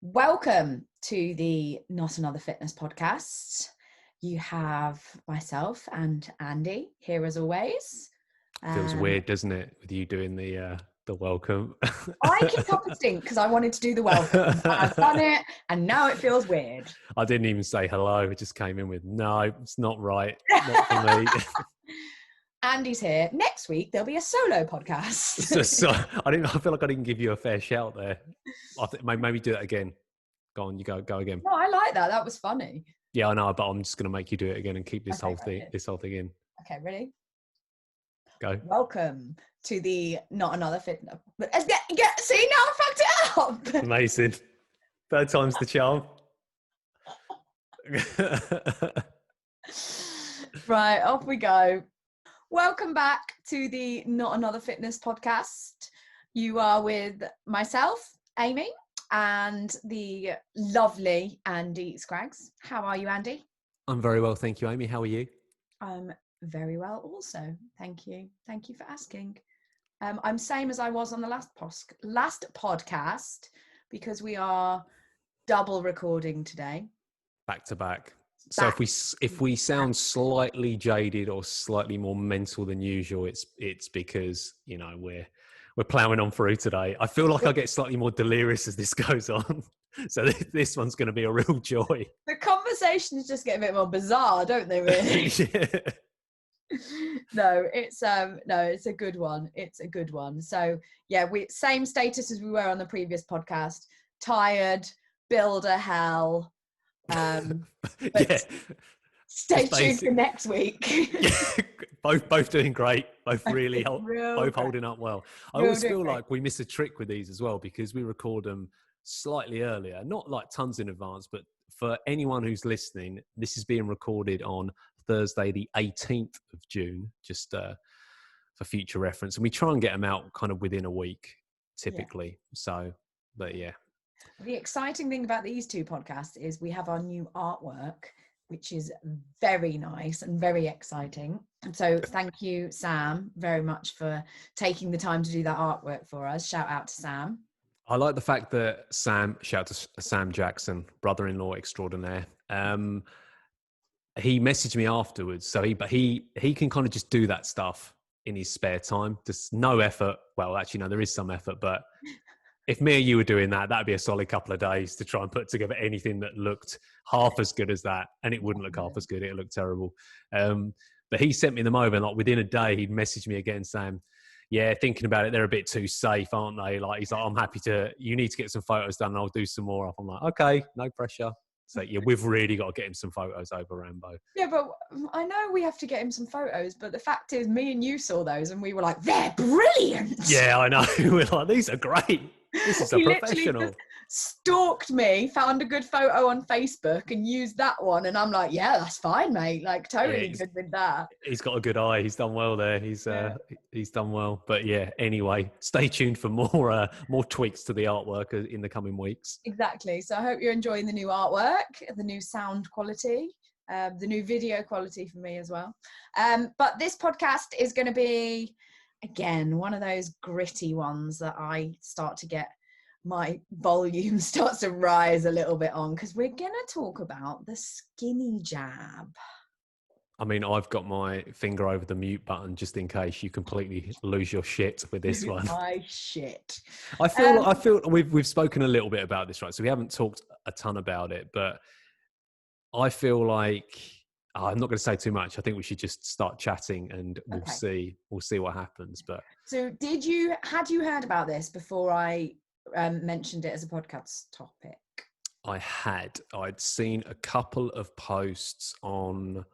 Welcome to the Not Another Fitness podcast. You have myself and Andy here as always. Feels weird, doesn't it, with you doing the welcome? I kicked up a stink because I wanted to do the welcome, and I've done it, and now it feels weird. I didn't even say hello. I just came in with, no, it's not right. Not for me. Andy's here. Next week, there'll be a solo podcast. so I feel like I didn't give you a fair shout there. I think maybe do that again. Go on, you go again. No, I like that. That was funny. Yeah, I know, but I'm just going to make you do it again and keep this whole thing in. Okay, ready? Go. Welcome to the Not Another Fitness. See, now I fucked it up. Amazing. Third time's the charm. Right, off we go. Welcome back to the Not Another Fitness podcast. You are with myself, Amy, and the lovely Andy Scraggs. How are you, Andy? I'm very well, thank you, Amy. How are you? I'm very well also. Thank you. Thank you for asking. I'm same as I was on the last podcast because we are double recording today. Back to back. So if we sound slightly jaded or slightly more mental than usual, it's because, you know, we're ploughing on through today. I feel like I get slightly more delirious as this goes on. So this one's going to be a real joy. The conversations just get a bit more bizarre, don't they, really? Yeah. No, it's a good one. It's a good one. So yeah, we same status as we were on the previous podcast. Tired, builder hell. Yeah. Stay tuned for next week. Yeah, both doing great. Both really both holding up well. I always feel like we miss a trick with these as well because we record them slightly earlier, not like tons in advance, but for anyone who's listening, this is being recorded on Thursday, the 18th of June, just for future reference. And we try and get them out kind of within a week, typically. Yeah. So, but yeah. The exciting thing about these two podcasts is we have our new artwork, which is very nice and very exciting. And so thank you, Sam, very much for taking the time to do that artwork for us. Shout out to Sam. I like the fact that shout to Sam Jackson, brother-in-law extraordinaire. He messaged me afterwards, so he can kind of just do that stuff in his spare time. Just no effort. Well, actually, no, there is some effort, but if me or you were doing that, that'd be a solid couple of days to try and put together anything that looked half as good as that, and it wouldn't look half as good. It looked terrible. But he sent me them over, and like within a day, he'd messaged me again saying, "Yeah, thinking about it, they're a bit too safe, aren't they?" Like he's like, "I'm happy to. You need to get some photos done, and I'll do some more up." I'm like, "Okay, no pressure." So yeah, we've really got to get him some photos over, Rambo. Yeah, but I know we have to get him some photos, but the fact is, me and you saw those, and we were like, "They're brilliant." Yeah, I know. We're like, these are great. This is a professional. Just stalked me, found a good photo on Facebook, and used that one, and I'm like, "Yeah, that's fine, mate. Like, totally good with that." He's got a good eye. He's done well there. He's done well. But yeah, anyway, stay tuned for more tweaks to the artwork in the coming weeks. Exactly. So I hope you're enjoying the new artwork, the new sound quality, the new video quality for me as well. But this podcast is going to be, again, one of those gritty ones that I start to get, my volume starts to rise a little bit on, because we're going to talk about the skinny jab. I mean, I've got my finger over the mute button just in case you completely lose your shit with this one. My shit. I feel we've spoken a little bit about this, right? So we haven't talked a ton about it, but I feel like I'm not going to say too much. I think we should just start chatting, and we'll see what happens. But so, had you heard about this before I mentioned it as a podcast topic? I'd seen a couple of posts on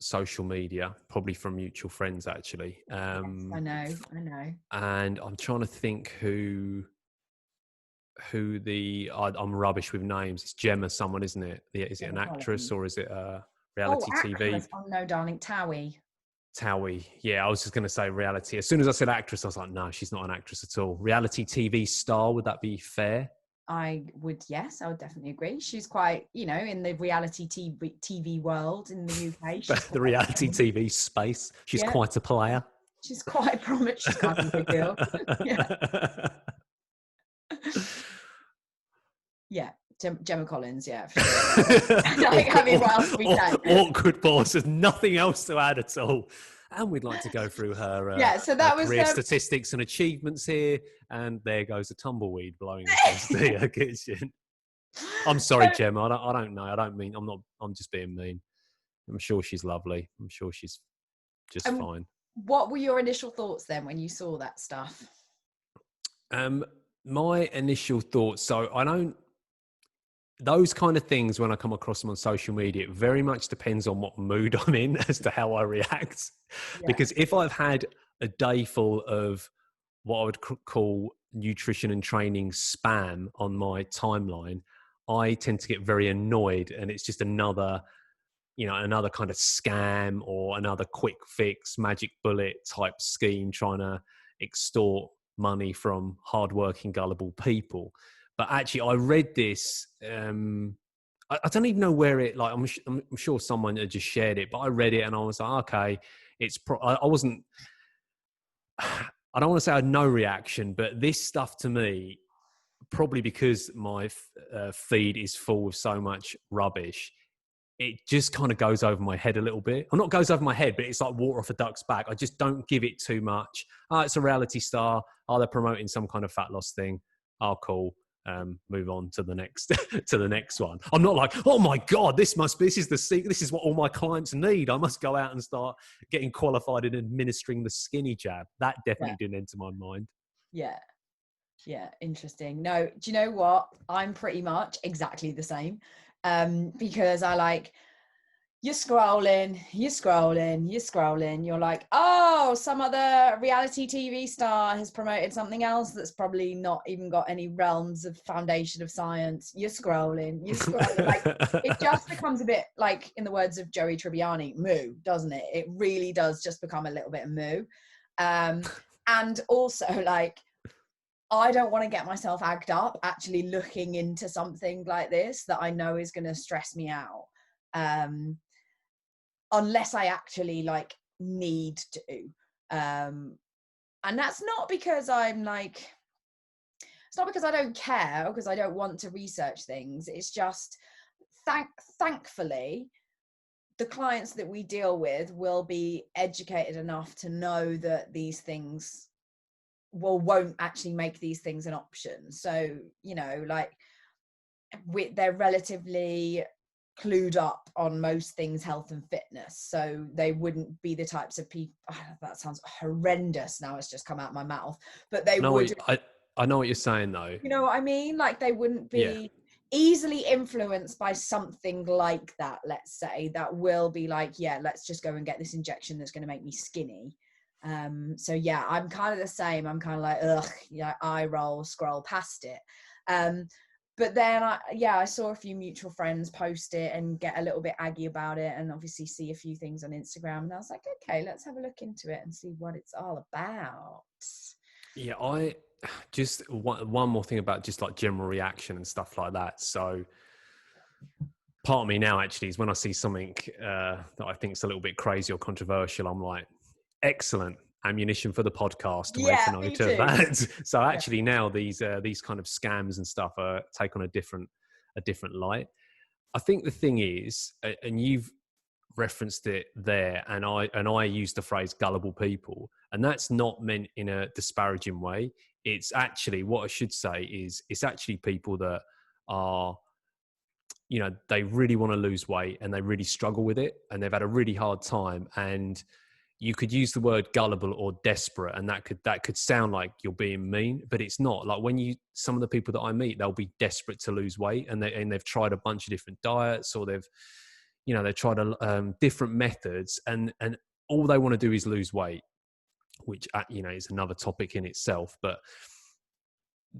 social media, probably from mutual friends, actually. Yes, I know. And I'm trying to think who I'm rubbish with names. It's Gemma someone, isn't it? Is it an actress or is it a reality TV? Oh no, darling, Towie. Yeah, I was just going to say reality. As soon as I said actress, I was like, no, she's not an actress at all. Reality TV star, would that be fair? Yes, I would definitely agree. She's quite, in the reality TV world in the UK. The reality TV space. She's quite a player. She's quite a prominent. She's kind of a big deal. Yeah. Yeah, Gemma Collins, yeah, for sure. Like, I mean, what else we say? Awkward pause. There's nothing else to add at all. And we'd like to go through her, So that was career statistics and achievements here. And there goes a tumbleweed blowing across the kitchen. I'm sorry, Gemma. I don't know. I don't mean. I'm just being mean. I'm sure she's lovely. I'm sure she's just fine. What were your initial thoughts then when you saw that stuff? My initial thoughts. So I don't. Those kind of things, when I come across them on social media, it very much depends on what mood I'm in as to how I react. Yeah. Because if I've had a day full of what I would call nutrition and training spam on my timeline, I tend to get very annoyed, and it's just another kind of scam or another quick fix, magic bullet type scheme trying to extort money from hardworking, gullible people. But actually, I read this. I don't even know where it. Like, I'm sure someone had just shared it, but I read it and I was like, okay, it's. I wasn't. I don't want to say I had no reaction, but this stuff to me, probably because my feed is full of so much rubbish, it just kind of goes over my head a little bit. Or not goes over my head, but it's like water off a duck's back. I just don't give it too much. Oh, it's a reality star. Oh, they're promoting some kind of fat loss thing. Oh, cool. Move on to the next to the next one. I'm not like, oh my God, this is the secret. This is what all my clients need. I must go out and start getting qualified in administering the skinny jab. That definitely didn't enter my mind. Yeah, interesting. No, do you know what? I'm pretty much exactly the same. Because you're scrolling, you're like, oh, some other reality TV star has promoted something else that's probably not even got any realms of foundation of science. You're scrolling. Like, it just becomes a bit, like, in the words of Joey Tribbiani, moo, doesn't it? It really does just become a little bit of moo. And also, like, I don't want to get myself agged up actually looking into something like this that I know is going to stress me out. Unless I actually like need to. And that's not because I'm like, it's not because I don't care or because I don't want to research things. It's just thankfully the clients that we deal with will be educated enough to know that these things won't actually make these things an option. So, like, they're relatively clued up on most things health and fitness, so they wouldn't be the types of people, that sounds horrendous now, it's just come out my mouth, but they would. I know what you're saying though. You know what I mean? Like, they wouldn't be easily influenced by something like that, let's say, that will be like, yeah, let's just go and get this injection that's going to make me skinny. So yeah, I'm kind of the same. I'm kind of like, ugh, eye roll, scroll past it. But then I saw a few mutual friends post it and get a little bit aggy about it, and obviously see a few things on Instagram, and I was like, okay, let's have a look into it and see what it's all about. Yeah, I just one more thing about just like general reaction and stuff like that. So part of me now actually is when I see something that I think is a little bit crazy or controversial, I'm like, excellent ammunition for the podcast to make a note of that. So actually now these kind of scams and stuff take on a different light. I think the thing is, and you've referenced it there, and I use the phrase gullible people, and that's not meant in a disparaging way. It's actually, what I should say is, it's actually people that are, they really want to lose weight and they really struggle with it and they've had a really hard time, and you could use the word gullible or desperate, and that could sound like you're being mean, but it's not. Like, some of the people that I meet, they'll be desperate to lose weight, and they've tried a bunch of different diets, or they've tried different methods, and all they want to do is lose weight, which is another topic in itself. But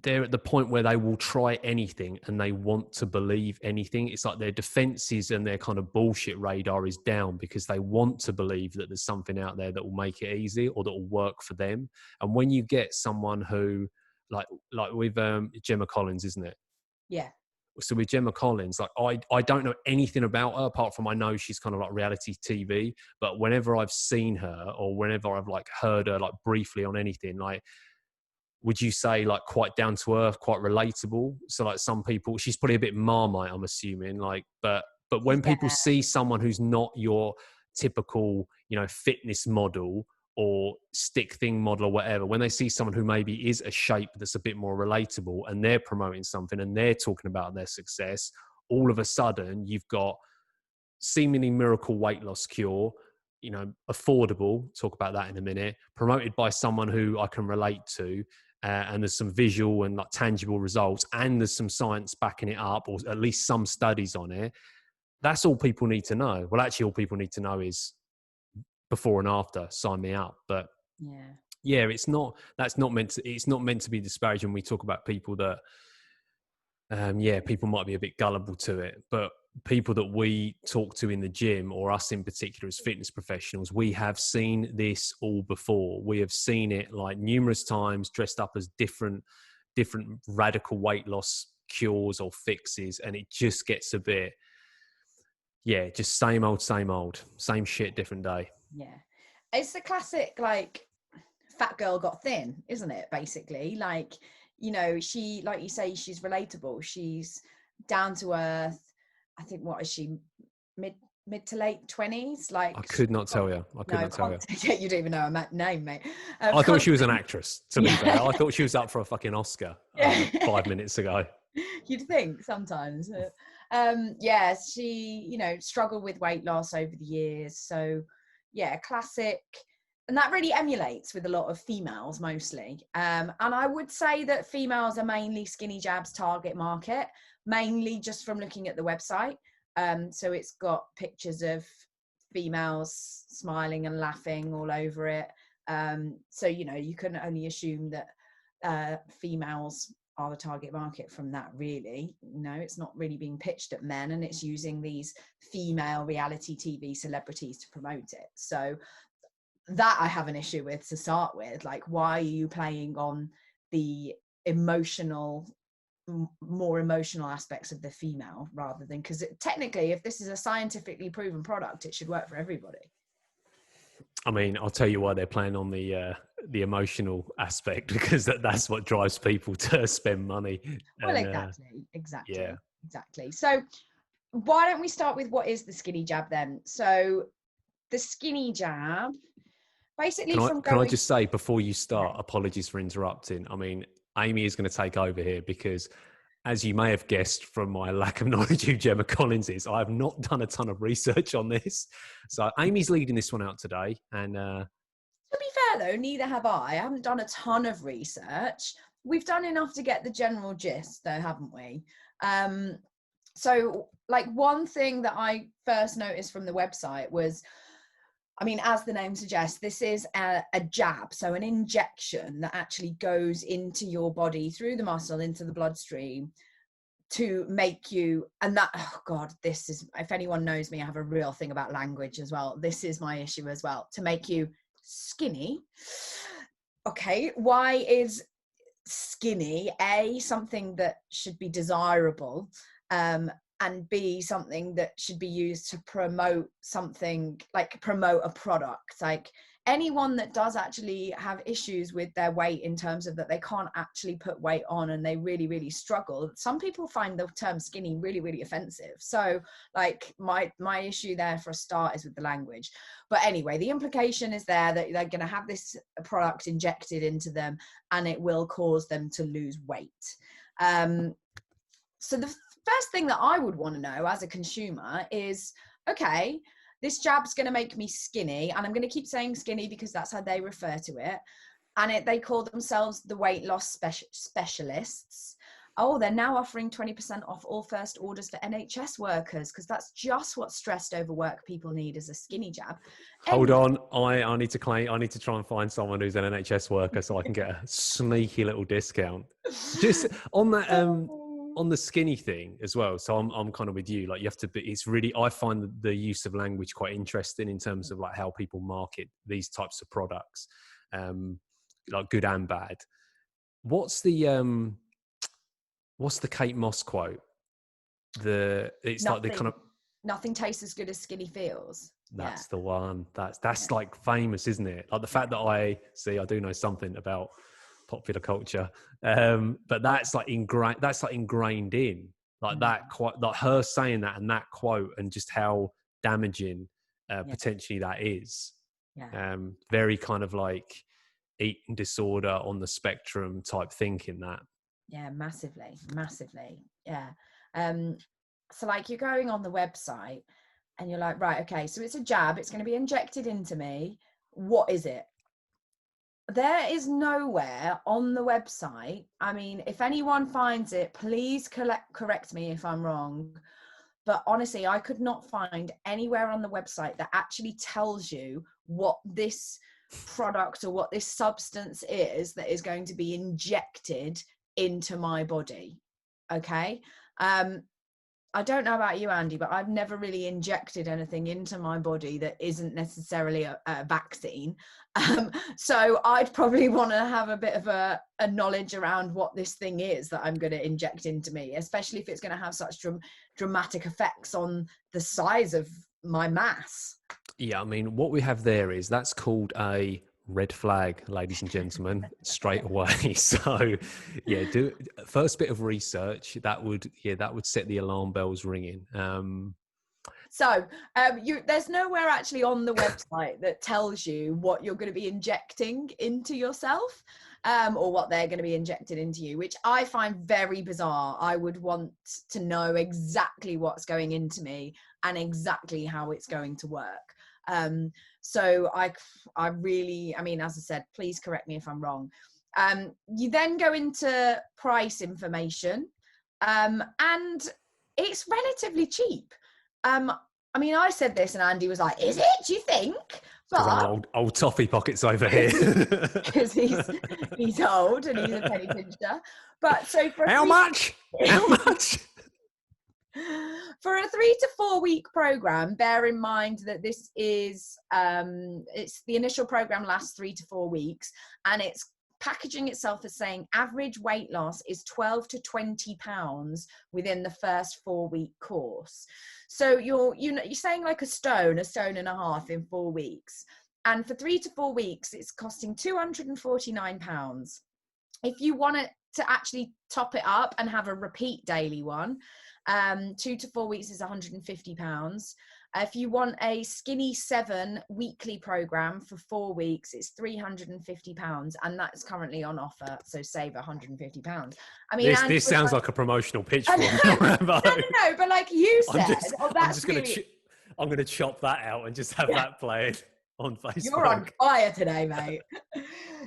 they're at the point where they will try anything and they want to believe anything. It's like their defenses and their kind of bullshit radar is down because they want to believe that there's something out there that will make it easy or that will work for them. And when you get someone who, like with Gemma Collins, isn't it? Yeah. So with Gemma Collins, like I don't know anything about her apart from I know she's kind of like reality TV, but whenever I've seen her or whenever I've like heard her like briefly on anything, like would you say like quite down to earth, quite relatable? So like some people, she's probably a bit Marmite, I'm assuming, like, but when people Yeah, see someone who's not your typical, fitness model or stick thing model or whatever, when they see someone who maybe is a shape that's a bit more relatable and they're promoting something and they're talking about their success, all of a sudden you've got seemingly miracle weight loss cure, affordable, talk about that in a minute, promoted by someone who I can relate to, and there's some visual and like tangible results, and there's some science backing it up, or at least some studies on it. That's all people need to know. Well, actually, all people need to know is before and after, sign me up. But yeah, it's not meant to be disparaging when we talk about people that, people might be a bit gullible to it, but people that we talk to in the gym, or us in particular as fitness professionals, we have seen this all before. We have seen it like numerous times, dressed up as different radical weight loss cures or fixes, and it just gets a bit, just same old, same shit, different day. Yeah, it's the classic like fat girl got thin, isn't it? Basically, like, she, like you say, she's relatable, she's down to earth. I think, what is she, mid to late 20s? Like, I could not tell you. Yeah, you don't even know her name, mate. I thought she was an actress, to be fair. I thought she was up for a fucking Oscar 5 minutes ago. You'd think sometimes. She, struggled with weight loss over the years. So, classic. And that really emulates with a lot of females mostly. And I would say that females are mainly Skinny Jab's target market, mainly just from looking at the website. So it's got pictures of females smiling and laughing all over it. So, you can only assume that females are the target market from that, really. It's not really being pitched at men, and it's using these female reality TV celebrities to promote it. So that I have an issue with to start with. Like, why are you playing on the more emotional aspects of the female, rather than, because technically, if this is a scientifically proven product, it should work for everybody. I mean, I'll tell you why they're playing on the emotional aspect, because that's what drives people to spend money. Well, exactly. So why don't we start with what is the Skinny Jab then? So the Skinny Jab, basically, can I just say before you start, apologies for interrupting. I mean, Amy is going to take over here because, as you may have guessed from my lack of knowledge who Gemma Collins is, I have not done a ton of research on this. So Amy's leading this one out today. And to be fair though, neither have I. I haven't done a ton of research. We've done enough to get the general gist though, haven't we? So like, one thing that I first noticed from the website was, I mean, as the name suggests, this is a jab, so an injection that actually goes into your body through the muscle into the bloodstream to make you, and that, oh God, this is, if anyone knows me, I have a real thing about language as well. This is my issue as well, to make you skinny. Okay, why is skinny, A, something that should be desirable, and B, something that should be used to promote something, like promote a product? Like, anyone that does actually have issues with their weight, in terms of that they can't actually put weight on and they really, really struggle. Some people find the term skinny really, really offensive. So like, my issue there for a start is with the language. But anyway, the implication is there that they're going to have this product injected into them and it will cause them to lose weight. So the first thing that I would want to know as a consumer is, okay, this jab's going to make me skinny, and I'm going to keep saying skinny because that's how they refer to it. And they call themselves the weight loss specialists. Oh, they're now offering 20% off all first orders for NHS workers, because that's just what stressed overwork people need, is a skinny jab. Hold on, I need to claim. I need to try and find someone who's an NHS worker so I can get a sneaky little discount. Just on that. On the skinny thing as well, so I'm kind of with you. Like, you have to be, it's really, I find the use of language quite interesting in terms of like how people market these types of products, like good and bad. What's the Kate Moss quote? It's nothing, like the kind of, nothing tastes as good as skinny feels. That's the one. That's like famous, isn't it? Like the fact that I do know something about popular culture. But that's like ingrained in like that quote, like her saying that and that quote, and just how damaging potentially that is. Very kind of like eating disorder on the spectrum type thinking that. Yeah, massively. Yeah. So like you're going on the website and you're like, right, okay, so it's a jab, it's going to be injected into me. What is it? There is nowhere on the website. I mean, if anyone finds it, please correct me if I'm wrong. But honestly, I could not find anywhere on the website that actually tells you what this product or what this substance is that is going to be injected into my body. Okay. I don't know about you, Andy, but I've never really injected anything into my body that isn't necessarily a vaccine. So I'd probably want to have a bit of a knowledge around what this thing is that I'm going to inject into me, especially if it's going to have such dramatic effects on the size of my mass. Yeah, I mean, what we have there is that's called a red flag, ladies and gentlemen, straight away. So yeah, do first bit of research that would set the alarm bells ringing. There's nowhere actually on the website that tells you what you're going to be injecting into yourself, or what they're going to be injected into you, which I find very bizarre. I would want to know exactly what's going into me and exactly how it's going to work. So I really, I mean, as I said, please correct me if I'm wrong. You then go into price information, and it's relatively cheap. I mean, I said this and Andy was like, is it? Do you think? Because I'm old toffee pockets over here. Because he's old and he's a penny pincher. But so for How much? For a 3 to 4 week program, bear in mind that this is it's the initial program lasts 3 to 4 weeks, and it's packaging itself as saying average weight loss is 12 to 20 pounds within the first 4-week course. So you're saying like a stone and a half in 4 weeks, and for 3 to 4 weeks it's costing £249. If you want it to actually top it up and have a repeat daily one, 2 to 4 weeks is £150. If you want a skinny 7 weekly program for 4 weeks, it's £350, and that's currently on offer. So save £150. I mean, this sounds like a promotional pitch for me. No, but like you said, I'm going to chop that out and just have that played on Facebook. You're on fire today, mate.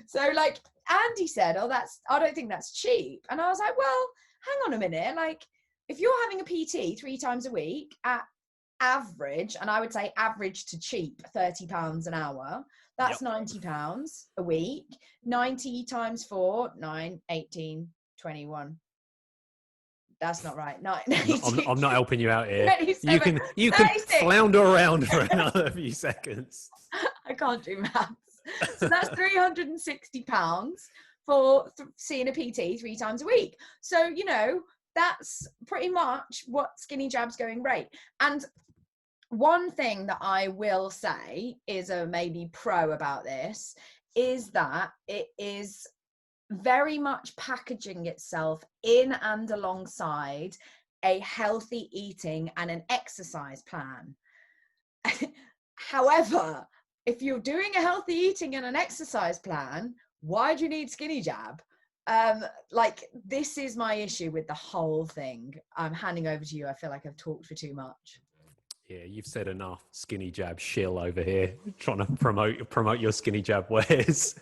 So like Andy said, I don't think that's cheap. And I was like, well, hang on a minute. Like if you're having a PT 3 times a week at average, and I would say average to cheap, £30 an hour, that's £90 a week. 90 times 4, 9, 18, 21. That's not right. No, I'm not helping you out here. You can flounder around for another few seconds. I can't do maths. So that's £360 for seeing a PT 3 times a week. So, that's pretty much what Skinny Jab's going rate. And one thing that I will say is a maybe pro about this is that it is very much packaging itself in and alongside a healthy eating and an exercise plan. However, if you're doing a healthy eating and an exercise plan, why do you need Skinny Jab? Like this is my issue with the whole thing. I'm handing over to you. I feel like I've talked for too much. Yeah, you've said enough. Skinny Jab shill over here, trying to promote your Skinny Jab wares.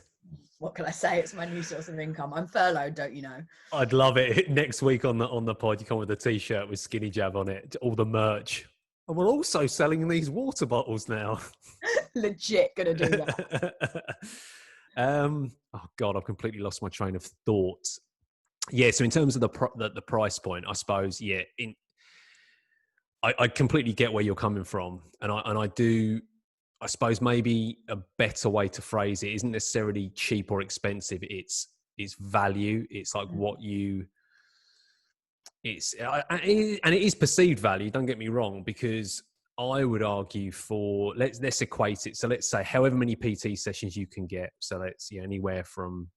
What can I say? It's my new source of income. I'm furloughed, don't you know? I'd love it. Next week on the pod, you come with a T-shirt with Skinny Jab on it, all the merch. And we're also selling these water bottles now. Legit gonna do that. Oh God, I've completely lost my train of thought. Yeah, so in terms of the price point, I suppose, yeah, I completely get where you're coming from, and I do. I suppose maybe a better way to phrase it isn't necessarily cheap or expensive. It's value. It's like what you. And it is perceived value. Don't get me wrong, because I would argue for let's equate it. So let's say however many PT sessions you can get. So let's anywhere from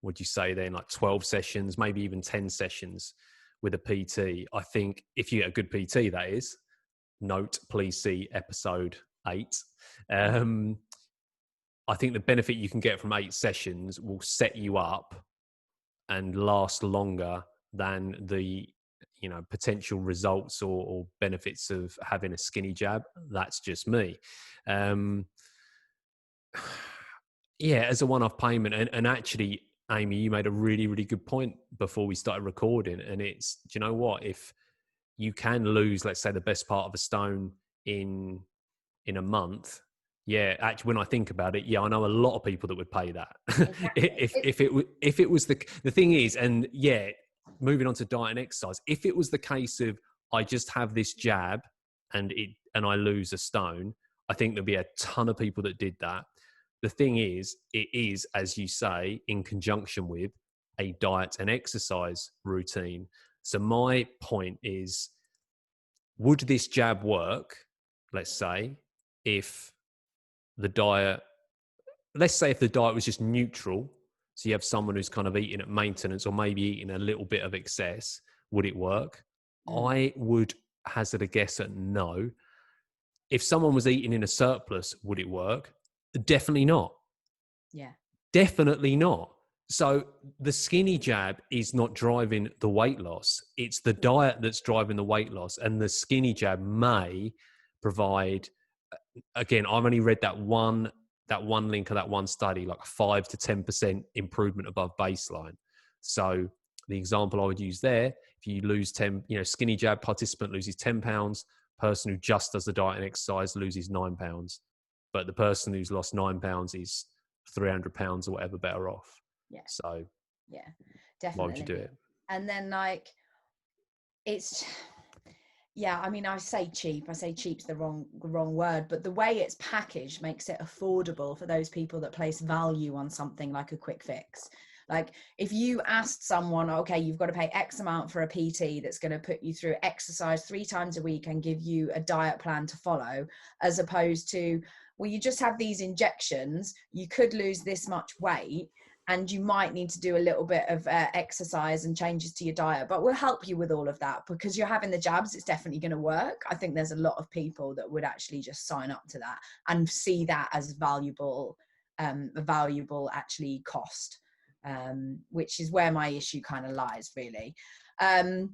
would you say then, like 12 sessions, maybe even 10 sessions with a PT. I think if you get a good PT, that is, note, please see episode 8. I think the benefit you can get from 8 sessions will set you up and last longer than the potential results or benefits of having a skinny jab. That's just me. Yeah, as a one-off payment. And actually, Amy, you made a really, really good point before we started recording. And it's, do you know what? If you can lose, let's say, the best part of a stone in a month, yeah, actually, when I think about it, yeah, I know a lot of people that would pay that. Exactly. if it was the thing is, and yeah, moving on to diet and exercise, if it was the case of I just have this jab and I lose a stone, I think there'd be a ton of people that did that. The thing is, it is, as you say, in conjunction with a diet and exercise routine. So my point is, would this jab work, let's say, if the diet, let's say if the diet was just neutral, so you have someone who's kind of eating at maintenance or maybe eating a little bit of excess, would it work? I would hazard a guess at no. If someone was eating in a surplus, would it work? Definitely not. Yeah. Definitely not. So the skinny jab is not driving the weight loss. It's the diet that's driving the weight loss. And the skinny jab may provide, again, I've only read that one link of that one study, like 5 to 10% improvement above baseline. So the example I would use there, if you lose 10, skinny jab participant loses 10 pounds, person who just does the diet and exercise loses 9 pounds. But the person who's lost 9 pounds is 300 pounds or whatever better off. Yeah. So yeah, definitely. why would you do it? And then it's, yeah, I mean, I say cheap's the wrong word, but the way it's packaged makes it affordable for those people that place value on something like a quick fix. Like if you asked someone, okay, you've got to pay X amount for a PT that's going to put you through exercise 3 times a week and give you a diet plan to follow, as opposed to, well, you just have these injections, you could lose this much weight, and you might need to do a little bit of exercise and changes to your diet, but we'll help you with all of that because you're having the jabs, it's definitely going to work. I think there's a lot of people that would actually just sign up to that and see that as valuable actually cost, which is where my issue kind of lies, really. And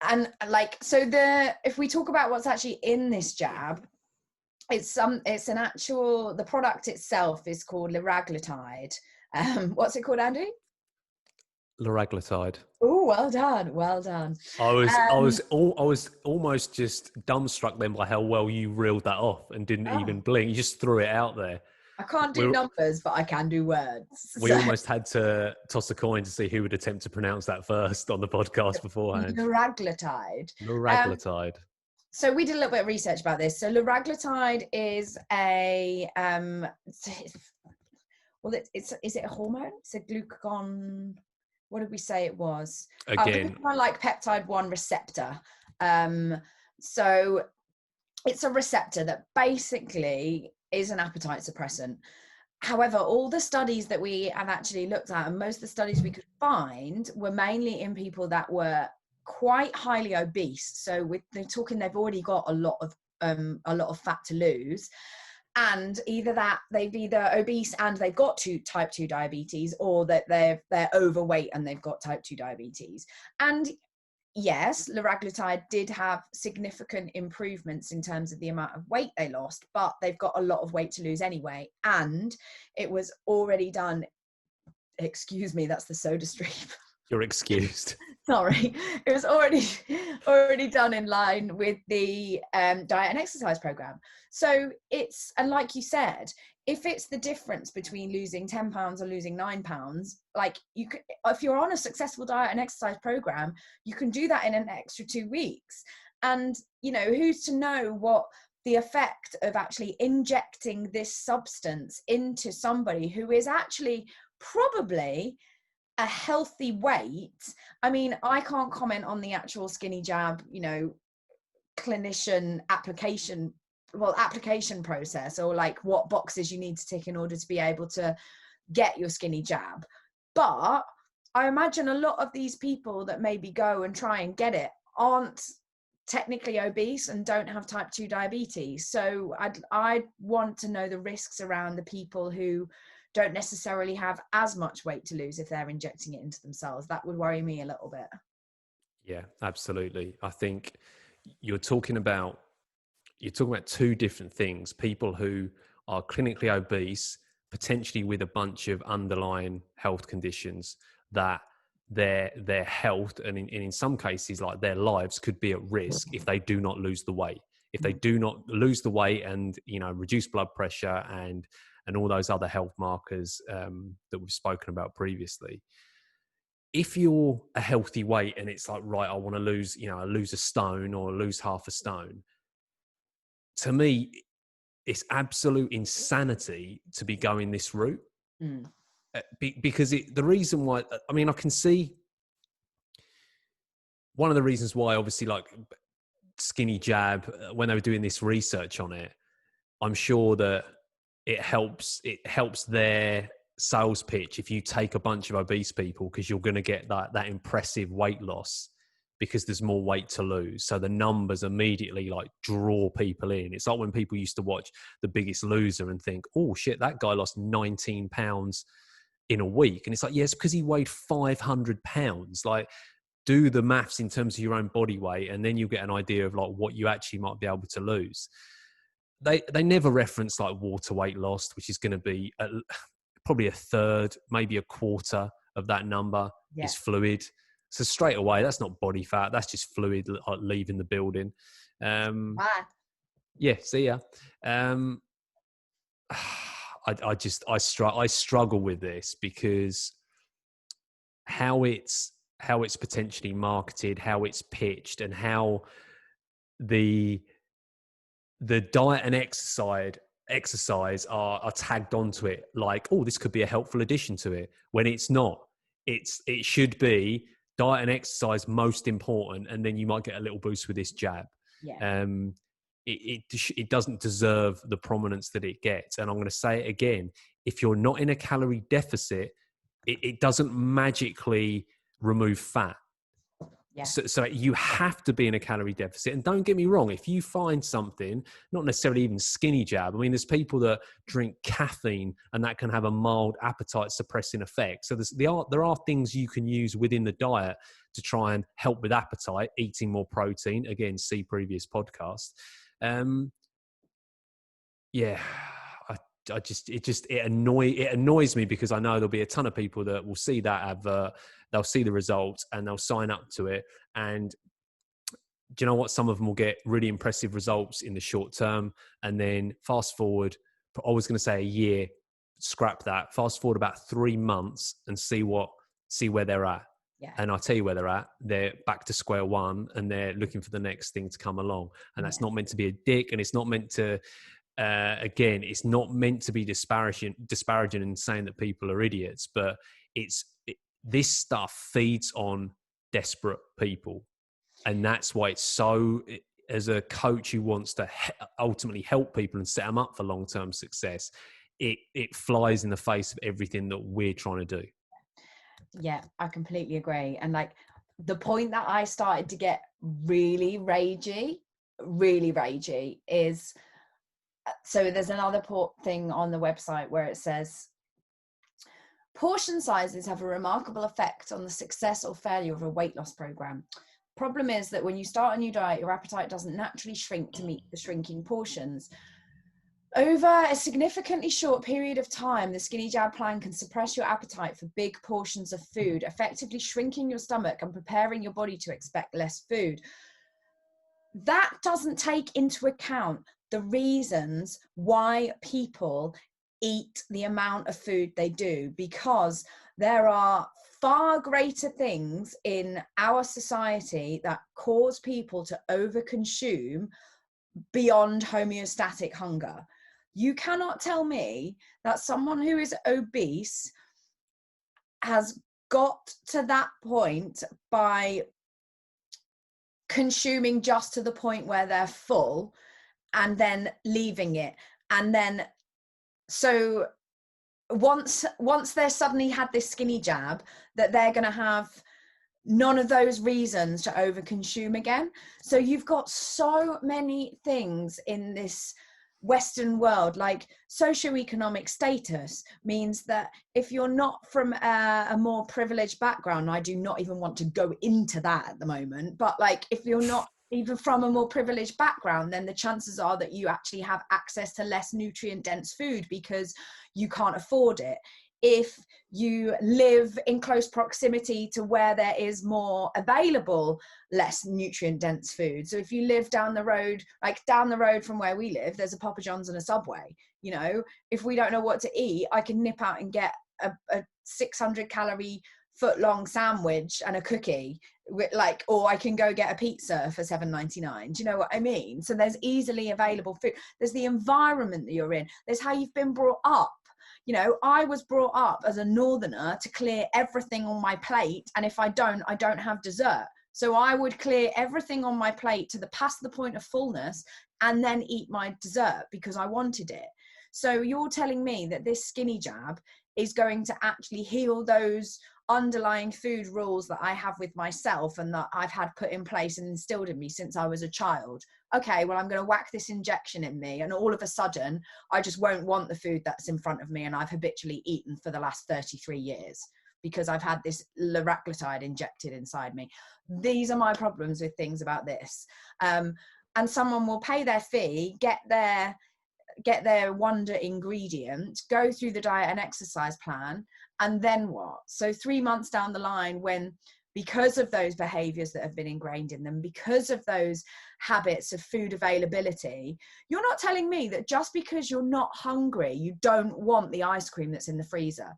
if we talk about what's actually in this jab, the product itself is called liraglutide. What's it called, Andy? Liraglutide. Oh, well done. I was almost just dumbstruck then by how well you reeled that off and didn't even blink. You just threw it out there. I can't do numbers, but I can do words. We almost had to toss a coin to see who would attempt to pronounce that first on the podcast beforehand. Liraglutide. Liraglutide. So we did a little bit of research about this. So liraglutide is is it a hormone? It's a glucagon. What did we say it was? Again, glucagon-like peptide 1 receptor. So it's a receptor that basically is an appetite suppressant. However, all the studies that we have actually looked at, and most of the studies we could find, were mainly in people that were quite highly obese. So they're talking they've already got a lot of fat to lose, and they've either obese and they've got type 2 diabetes, or that they're overweight and they've got type 2 diabetes. And yes, liraglutide did have significant improvements in terms of the amount of weight they lost, but they've got a lot of weight to lose anyway. And it was already done, excuse me, that's the soda stream. You're excused. Sorry, it was already done in line with the diet and exercise program. So and like you said, if it's the difference between losing 10 pounds or losing 9 pounds, if you're on a successful diet and exercise program, you can do that in an extra 2 weeks. And who's to know what the effect of actually injecting this substance into somebody who is actually probably a healthy weight. I mean, I can't comment on the actual skinny jab, clinician application process, or what boxes you need to tick in order to be able to get your skinny jab. But I imagine a lot of these people that maybe go and try and get it aren't technically obese and don't have type 2 diabetes. So I'd want to know the risks around the people who don't necessarily have as much weight to lose if they're injecting it into themselves. That would worry me a little bit. Yeah, absolutely. I think you're talking about two different things. People who are clinically obese, potentially with a bunch of underlying health conditions, that their health and in some cases like their lives could be at risk if they do not lose the weight. If they do not lose the weight and reduce blood pressure and all those other health markers that we've spoken about previously. If you're a healthy weight and it's like, right, I want to lose a stone or lose half a stone, to me, it's absolute insanity to be going this route. Because the reason why, I mean, I can see one of the reasons why, obviously, like skinny jab, when they were doing this research on it, I'm sure that it helps their sales pitch if you take a bunch of obese people, because you're going to get that impressive weight loss because there's more weight to lose. So the numbers immediately like draw people in. It's like when people used to watch The Biggest Loser and think, oh shit, that guy lost 19 pounds in a week. And it's like, yes, because he weighed 500 pounds. Like, do the maths in terms of your own body weight, and then you'll get an idea of like what you actually might be able to lose. They never reference like water weight loss, which is going to be probably a third, maybe a quarter of that number is fluid. So straight away, that's not body fat. That's just fluid leaving the building. Yeah, see ya. I struggle with this because how it's potentially marketed, how it's pitched, and how the diet and exercise are tagged onto it like, oh, this could be a helpful addition to it, when it's not. It should be diet and exercise most important, and then you might get a little boost with this jab. It doesn't deserve the prominence that it gets. And I'm going to say it again, if you're not in a calorie deficit, it doesn't magically remove fat. So you have to be in a calorie deficit. And don't get me wrong, if you find something, not necessarily even skinny jab, I mean, there's people that drink caffeine and that can have a mild appetite suppressing effect. So there are things you can use within the diet to try and help with appetite, eating more protein. Again, see previous podcast. It annoys me, because I know there'll be a ton of people that will see that advert, they'll see the results and they'll sign up to it. And do you know what? Some of them will get really impressive results in the short term, and then fast forward, I was going to say a year, scrap that. Fast forward about 3 months and see where they're at. And I'll tell you where they're at. They're back to square one and they're looking for the next thing to come along. And that's not meant to be a dick, and it's not meant to, again, it's not meant to be disparaging and saying that people are idiots, but this stuff feeds on desperate people. And that's why it's so, as a coach who wants to ultimately help people and set them up for long-term success, it flies in the face of everything that we're trying to do. Yeah, I completely agree. And like the point that I started to get really ragey is, so there's another thing on the website where it says, portion sizes have a remarkable effect on the success or failure of a weight loss program. Problem is that when you start a new diet, your appetite doesn't naturally shrink to meet the shrinking portions. Over a significantly short period of time, the skinny jab plan can suppress your appetite for big portions of food, effectively shrinking your stomach and preparing your body to expect less food. That doesn't take into account the reasons why people eat the amount of food they do, because there are far greater things in our society that cause people to overconsume beyond homeostatic hunger. You cannot tell me that someone who is obese has got to that point by consuming just to the point where they're full and then leaving it. And then, so once they're suddenly had this skinny jab, that they're going to have none of those reasons to overconsume again. So you've got so many things in this Western world, like socioeconomic status means that if you're not from a more privileged background, I do not even want to go into that at the moment, but like if you're not even from a more privileged background, then the chances are that you actually have access to less nutrient dense food because you can't afford it. If you live in close proximity to where there is more available, less nutrient dense food. So if you live down the road, like down the road from where we live, there's a Papa John's and a Subway. You know, if we don't know what to eat, I can nip out and get a 600 calorie foot long sandwich and a cookie, like, or I can go get a pizza for $7.99. Do you know what I mean? So there's easily available food. There's the environment that you're in. There's how you've been brought up. You know, I was brought up as a northerner to clear everything on my plate, and if I don't have dessert. So I would clear everything on my plate to the past the point of fullness and then eat my dessert because I wanted it. So you're telling me that this skinny jab is going to actually heal those underlying food rules that I have with myself and that I've had put in place and instilled in me since I was a child. Okay, well, I'm going to whack this injection in me, and all of a sudden I just won't want the food that's in front of me and I've habitually eaten for the last 33 years because I've had this liraglutide injected inside me. These are my problems with things about this. And someone will pay their fee, get their wonder ingredient, go through the diet and exercise plan, and then what? So 3 months down the line, when because of those behaviors that have been ingrained in them, because of those habits of food availability, you're not telling me that just because you're not hungry, you don't want the ice cream that's in the freezer.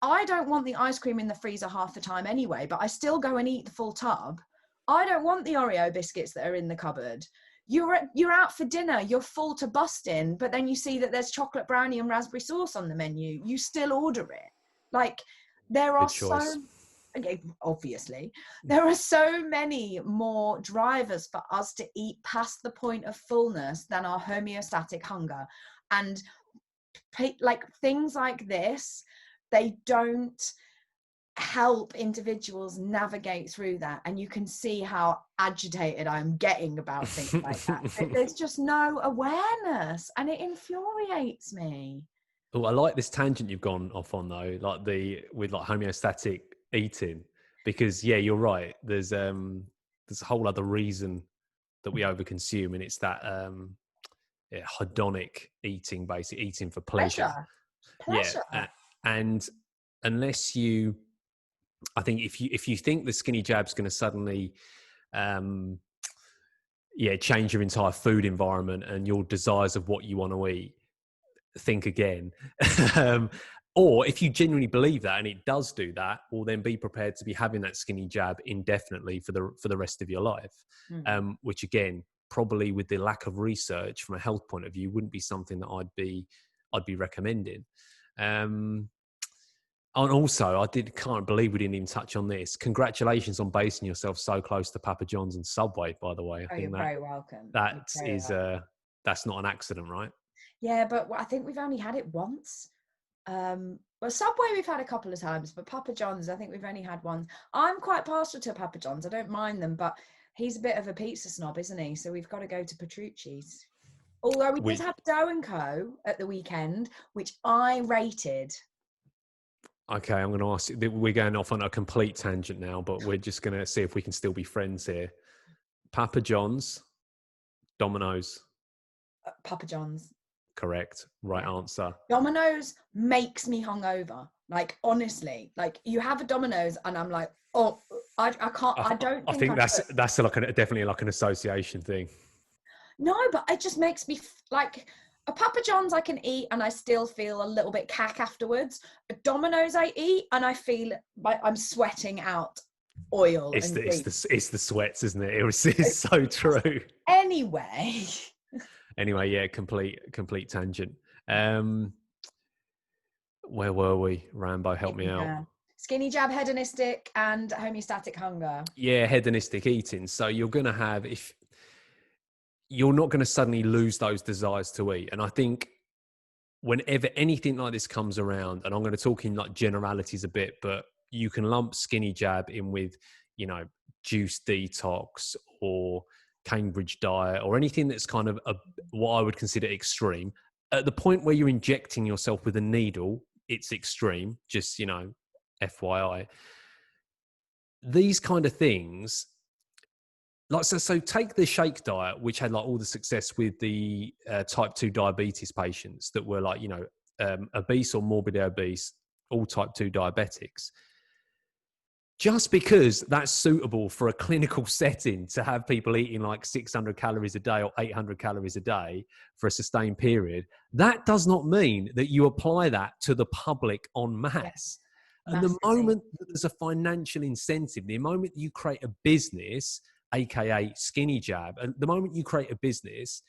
I don't want the ice cream in the freezer half the time anyway, but I still go and eat the full tub. I don't want the Oreo biscuits that are in the cupboard. You're out for dinner, you're full to busting, but then you see that there's chocolate brownie and raspberry sauce on the menu. You still order it. Like, there are so, okay, obviously, there are so many more drivers for us to eat past the point of fullness than our homeostatic hunger. And like things like this, they don't help individuals navigate through that. And you can see how agitated I'm getting about things like that. There's just no awareness and it infuriates me. Oh, I like this tangent you've gone off on though, like with homeostatic eating, because yeah, you're right. There's a whole other reason that we overconsume, and it's that hedonic eating, basically eating for pleasure. Pleasure. Yeah, and unless you, I think if you think the skinny jab's going to suddenly, change your entire food environment and your desires of what you want to eat, think again. Or if you genuinely believe that and it does do that, well, then be prepared to be having that skinny jab indefinitely for the rest of your life. Which again, probably with the lack of research from a health point of view, wouldn't be something that I'd be recommending. And also, can't believe we didn't even touch on this. Congratulations on basing yourself so close to Papa John's and Subway, by the way. You're very welcome. That's not an accident, right? Yeah, but I think we've only had it once. Well, Subway we've had a couple of times, but Papa John's, I think we've only had one. I'm quite partial to Papa John's. I don't mind them, but he's a bit of a pizza snob, isn't he? So we've got to go to Petrucci's. Although we did have Dough and Co. at the weekend, which I rated. Okay, I'm going to ask you, we're going off on a complete tangent now, but we're just going to see if we can still be friends here. Papa John's, Domino's. Papa John's. Correct. Right answer. Domino's makes me hungover. Like, honestly, like you have a Domino's and I'm like, oh, I can't, I don't think I think that's definitely like an association thing. No, but it just makes me like a Papa John's I can eat and I still feel a little bit cack afterwards. A Domino's I eat and I feel like I'm sweating out oil. It's the sweats, isn't it? It's so true. Anyway, yeah, complete tangent. Where were we? Rambo, help me out. Skinny jab, hedonistic, and homeostatic hunger. Yeah, hedonistic eating. So you're going to have, if you're not going to suddenly lose those desires to eat. And I think whenever anything like this comes around, and I'm going to talk in like generalities a bit, but you can lump skinny jab in with, you know, juice detox or Cambridge diet or anything that's kind of what I would consider extreme. At the point where you're injecting yourself with a needle, it's extreme, just, you know, FYI. These kind of things, like, so take the shake diet, which had like all the success with the type 2 diabetes patients that were like, you know, obese or morbidly obese, all type 2 diabetics. Just because that's suitable for a clinical setting to have people eating like 600 calories a day or 800 calories a day for a sustained period, that does not mean that you apply that to the public en masse. And the moment that there's a financial incentive, the moment you create a business, aka skinny jab, and the moment you create a business,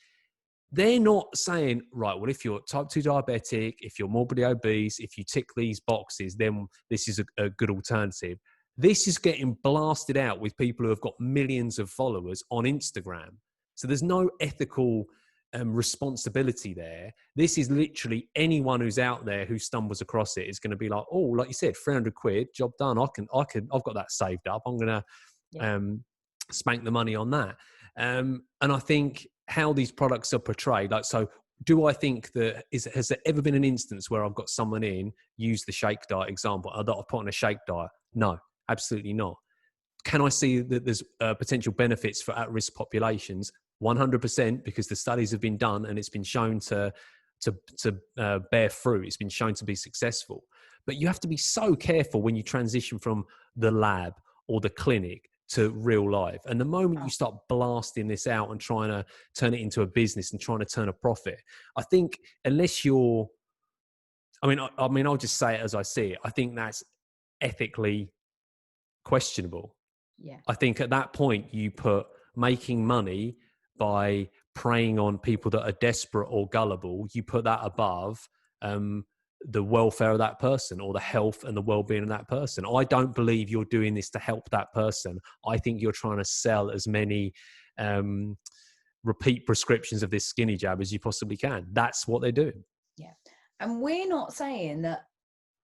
they're not saying, right, well, if you're type 2 diabetic, if you're morbidly obese, if you tick these boxes, then this is a good alternative. This is getting blasted out with people who have got millions of followers on Instagram. So there's no ethical responsibility there. This is literally anyone who's out there who stumbles across it is going to be like, oh, like you said, 300 quid, job done. I've got that saved up. I'm going to spank the money on that. And I think how these products are portrayed, like, so do I think that has there ever been an instance where I've got someone use the shake diet example that I've put on a shake diet? No, absolutely not. Can I see that there's potential benefits for at-risk populations? 100%, because the studies have been done and it's been shown to bear fruit. It's been shown to be successful. But you have to be so careful when you transition from the lab or the clinic to real life. And the moment you start blasting this out and trying to turn it into a business and trying to turn a profit, I think unless you're, I mean, I'll just say it as I see it. I think that's ethically questionable. Yeah. I think at that point you put making money by preying on people that are desperate or gullible, you put that above the welfare of that person or the health and the well-being of that person. I don't believe you're doing this to help that person. I think you're trying to sell as many repeat prescriptions of this skinny jab as you possibly can. That's what they're doing. Yeah. And we're not saying that,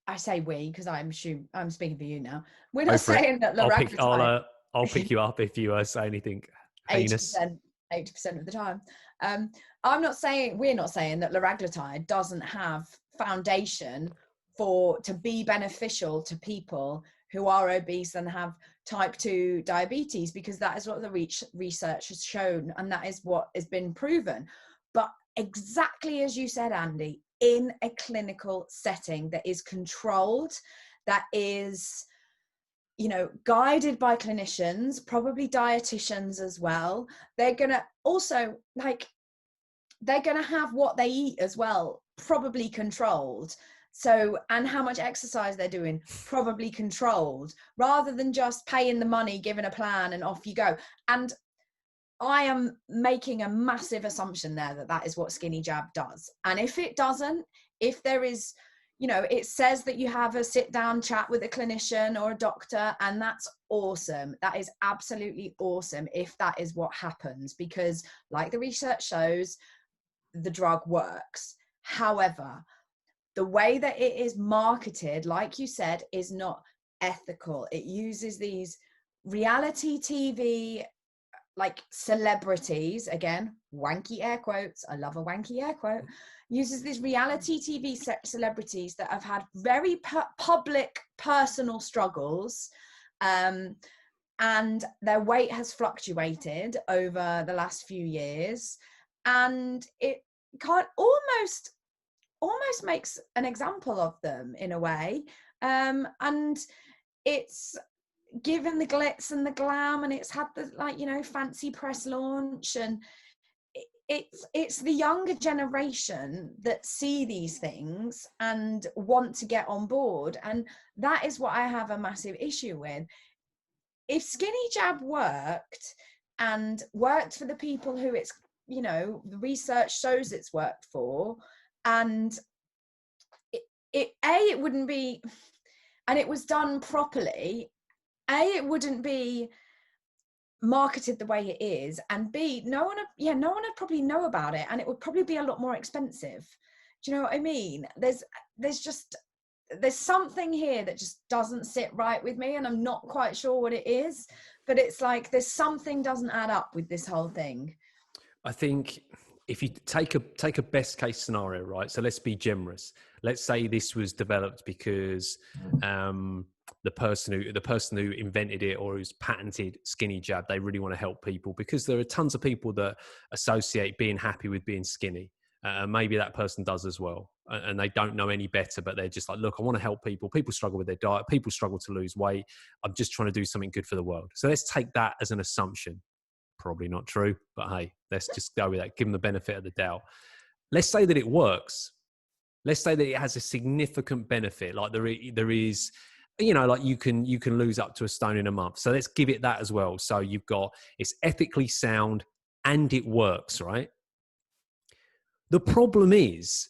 I say we because I'm speaking for you now. We're not saying that liraglutide. I'll pick you up if you say anything heinous. 80% of the time. We're not saying that liraglutide doesn't have foundation to be beneficial to people who are obese and have type 2 diabetes, because that is what the research has shown and that is what has been proven. But exactly as you said, Andy, in a clinical setting that is controlled, that is, you know, guided by clinicians, probably dietitians as well. They're going to also, like, they're going to have what they eat as well, probably controlled. So, and how much exercise they're doing, probably controlled, rather than just paying the money, giving a plan and off you go. And I am making a massive assumption there that that is what skinny jab does. And if it doesn't, if there is, you know, it says that you have a sit down chat with a clinician or a doctor, and that's awesome. That is absolutely awesome if that is what happens, because like the research shows, the drug works. However, the way that it is marketed, like you said, is not ethical. It uses these reality TV, like celebrities, again, wanky air quotes, I love a wanky air quote, uses these reality TV celebrities that have had very public personal struggles, and their weight has fluctuated over the last few years, and it can't almost makes an example of them in a way, and it's given the glitz and the glam, and it's had the, like, you know, fancy press launch, and it's the younger generation that see these things and want to get on board, and that is what I have a massive issue with. If skinny jab worked and worked for the people who it's, you know, the research shows it's worked for, and it wouldn't be, and it was done properly, it wouldn't be marketed the way it is, and B, no one would probably know about it, and it would probably be a lot more expensive. Do you know what I mean? There's something here that just doesn't sit right with me, and I'm not quite sure what it is, but it's like there's something doesn't add up with this whole thing. I think if you take a best case scenario, right? So let's be generous. Let's say this was developed because the person who invented it or who's patented skinny jab, they really want to help people, because there are tons of people that associate being happy with being skinny. Maybe that person does as well, and they don't know any better, but they're just like, look, I want to help people. People struggle with their diet. People struggle to lose weight. I'm just trying to do something good for the world. So let's take that as an assumption. Probably not true, but hey, let's just go with that. Give them the benefit of the doubt. Let's say that it works. Let's say that it has a significant benefit. Like there is, like you can lose up to a stone in a month. So let's give it that as well. So you've got, it's ethically sound and it works, right? The problem is,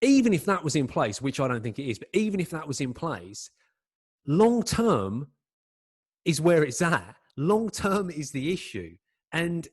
even if that was in place, which I don't think it is, but even if that was in place, long term is where it's at. Long term is the issue. And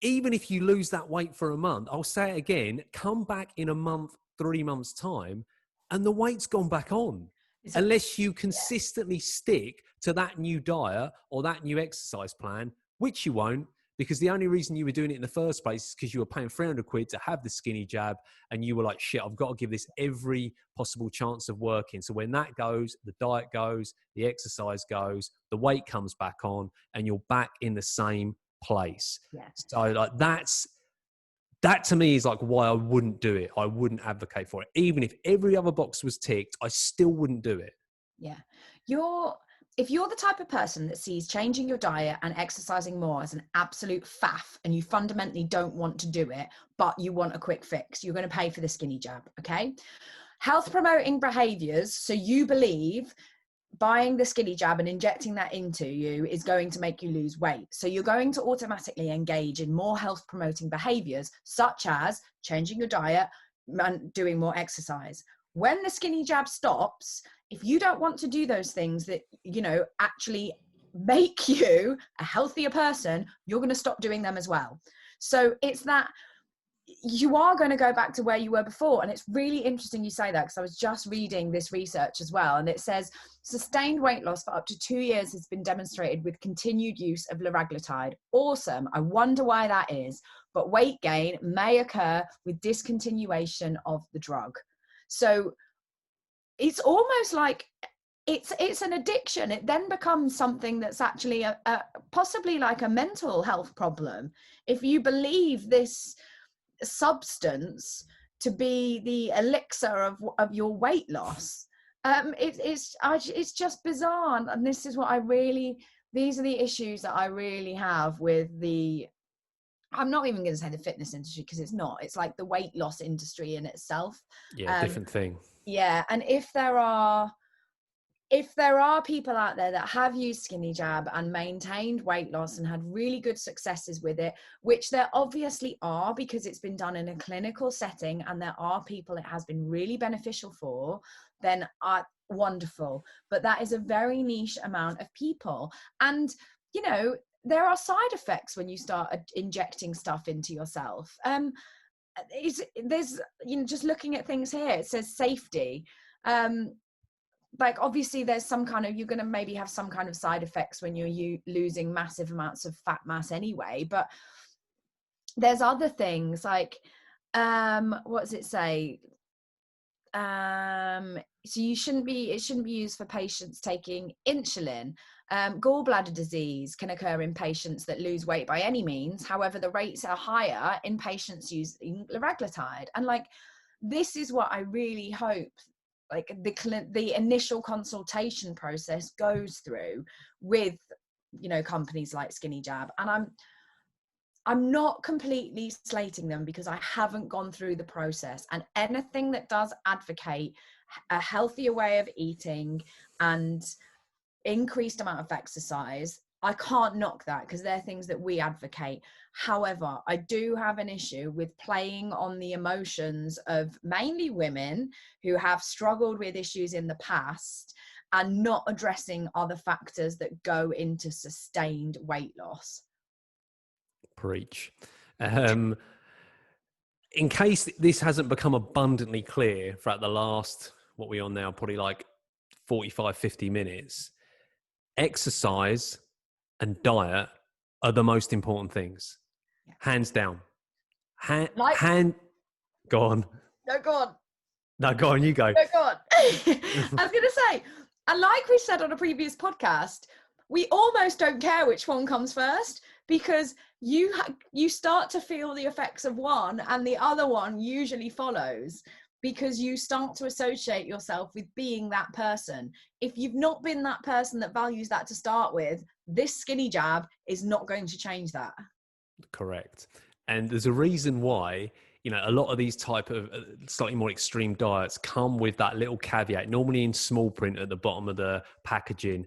even if you lose that weight for a month, I'll say it again, come back in a month, 3 months time, and the weight's gone back on. Unless you consistently stick to that new diet or that new exercise plan, which you won't, because the only reason you were doing it in the first place is because you were paying 300 quid to have the skinny jab, and you were like, shit, I've got to give this every possible chance of working. So when that goes, the diet goes, the exercise goes, the weight comes back on, and you're back in the same place. Yeah. So like that to me is like why I wouldn't do it. I wouldn't advocate for it. Even if every other box was ticked, I still wouldn't do it. Yeah. If you're the type of person that sees changing your diet and exercising more as an absolute faff, and you fundamentally don't want to do it, but you want a quick fix, you're going to pay for the skinny jab. Okay. Health promoting behaviors. So you believe buying the skinny jab and injecting that into you is going to make you lose weight. So you're going to automatically engage in more health promoting behaviors, such as changing your diet and doing more exercise. When the skinny jab stops, if you don't want to do those things that, actually make you a healthier person, you're going to stop doing them as well. So it's that you are going to go back to where you were before. And it's really interesting you say that, because I was just reading this research as well. And it says sustained weight loss for up to 2 years has been demonstrated with continued use of liraglutide. Awesome. I wonder why that is. But weight gain may occur with discontinuation of the drug. So it's almost like it's an addiction. It then becomes something that's actually a possibly like a mental health problem. If you believe this substance to be the elixir of your weight loss, it's just bizarre. And this is what these are the issues that I really have with I'm not even going to say the fitness industry, because it's not. It's like the weight loss industry in itself. Yeah, different thing. Yeah, and if there are people out there that have used skinny jab and maintained weight loss and had really good successes with it, which there obviously are, because it's been done in a clinical setting and there are people it has been really beneficial for, then wonderful. But that is a very niche amount of people. And, there are side effects when you start injecting stuff into yourself. There's, just looking at things here, it says safety. Like obviously there's some kind of, you're going to maybe have some kind of side effects when you're losing massive amounts of fat mass anyway, but there's other things like what does it say? So it shouldn't be used for patients taking insulin. Gallbladder disease can occur in patients that lose weight by any means. However, the rates are higher in patients using liraglutide. And like, this is what I really hope like the initial consultation process goes through with, companies like Skinny Jab. And I'm not completely slating them, because I haven't gone through the process, and anything that does advocate a healthier way of eating and increased amount of exercise, I can't knock that, because they're things that we advocate. However, I do have an issue with playing on the emotions of mainly women who have struggled with issues in the past and not addressing other factors that go into sustained weight loss. Preach. in case this hasn't become abundantly clear throughout the last, what we're on now, probably like 45, 50 minutes, exercise and diet are the most important things. Yeah. Hands down. Like, Go on. no, go on. No, go on, you go. No, go on. I was going to say, and like we said on a previous podcast, we almost don't care which one comes first, because you start to feel the effects of one and the other one usually follows, because you start to associate yourself with being that person. If you've not been that person that values that to start with, this skinny jab is not going to change that. Correct. And there's a reason why, you know, a lot of these type of slightly more extreme diets come with that little caveat, normally in small print at the bottom of the packaging: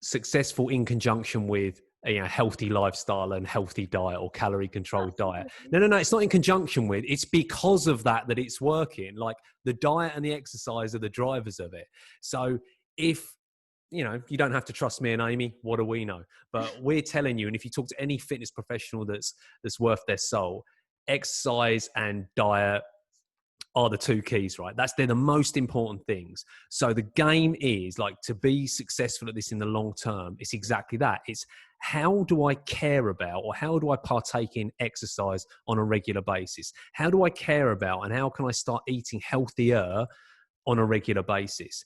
successful in conjunction with a healthy lifestyle and healthy diet, or calorie controlled diet. No, it's not in conjunction with, it's because of that it's working. Like, the diet and the exercise are the drivers of it. So if, you know, you don't have to trust me and Amy, what do we know? But we're telling you, and if you talk to any fitness professional that's worth their soul, exercise and diet are the two keys, right? They're the most important things. So the game is, like, to be successful at this in the long term, it's exactly that. It's, how do I care about, or how do I partake in exercise on a regular basis? How do I care about, and how can I start eating healthier on a regular basis?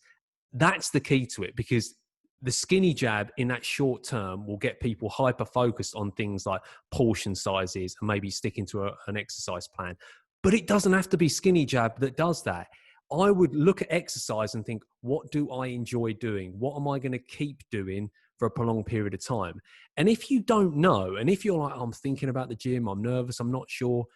That's the key to it, because the skinny jab in that short term will get people hyper focused on things like portion sizes and maybe sticking to an exercise plan. But it doesn't have to be skinny jab that does that. I would look at exercise and think, what do I enjoy doing? What am I going to keep doing for a prolonged period of time? And if you don't know, and if you're like, I'm thinking about the gym, I'm nervous, I'm not sure,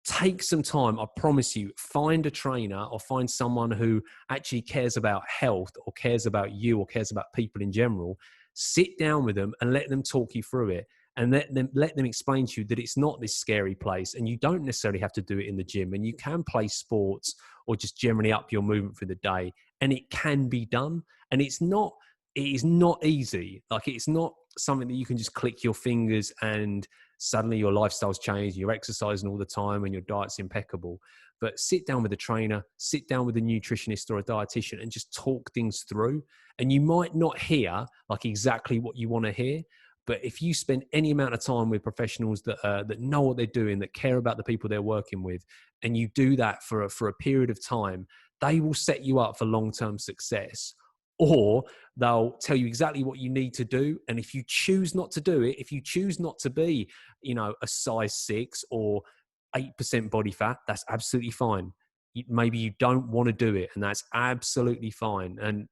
take some time. I promise you, find a trainer or find someone who actually cares about health, or cares about you, or cares about people in general. Sit down with them and let them talk you through it, and let them explain to you that it's not this scary place, and you don't necessarily have to do it in the gym, and you can play sports or just generally up your movement for the day, and it can be done. And it is not easy. Like, it's not something that you can just click your fingers and suddenly your lifestyle's changed, you're exercising all the time and your diet's impeccable. But sit down with a trainer, sit down with a nutritionist or a dietitian, and just talk things through. And you might not hear like exactly what you want to hear, but if you spend any amount of time with professionals that know what they're doing, that care about the people they're working with, and you do that for a period of time, they will set you up for long-term success. Or they'll tell you exactly what you need to do. And if you choose not to do it, if you choose not to be, a size 6 or 8% body fat, that's absolutely fine. Maybe you don't want to do it, and that's absolutely fine. And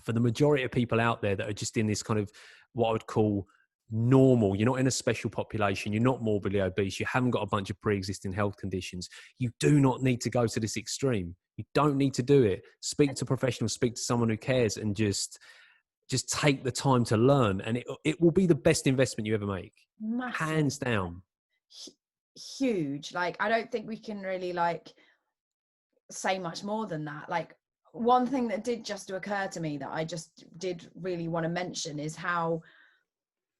for the majority of people out there that are just in this kind of what I would call normal, you're not in a special population, you're not morbidly obese, you haven't got a bunch of pre-existing health conditions, you do not need to go to this extreme. You don't need to do it. Speak to professionals, speak to someone who cares, and just take the time to learn, and it will be the best investment you ever make. Massive. Hands down. Huge. Like, I don't think we can really say much more than that. Like, one thing that did just occur to me that I just did really want to mention is how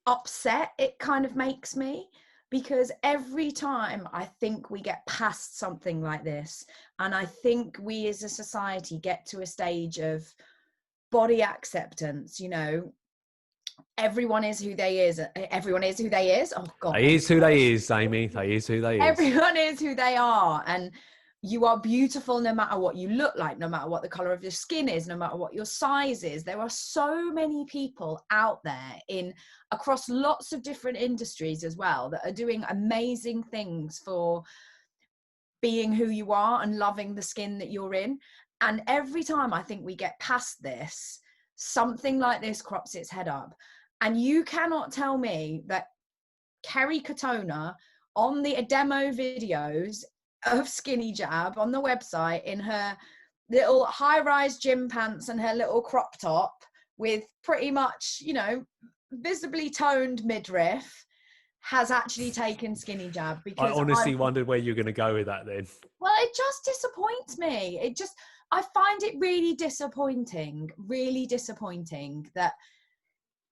upset it kind of makes me, because every time I think we get past something like this, and I think we as a society get to a stage of body acceptance, everyone is who they is. Everyone is who they is. Oh God. They is who they is, Amy. They is who they is. Everyone is who they are. And you are beautiful no matter what you look like, no matter what the color of your skin is, no matter what your size is. There are so many people out there across lots of different industries as well that are doing amazing things for being who you are and loving the skin that you're in. And every time I think we get past this, something like this crops its head up. And you cannot tell me that Kerry Katona on the demo videos of Skinny Jab on the website in her little high-rise gym pants and her little crop top with pretty much, visibly toned midriff, has actually taken Skinny Jab. Because I honestly wondered where you're going to go with that then. Well, it just disappoints me. I find it really disappointing that,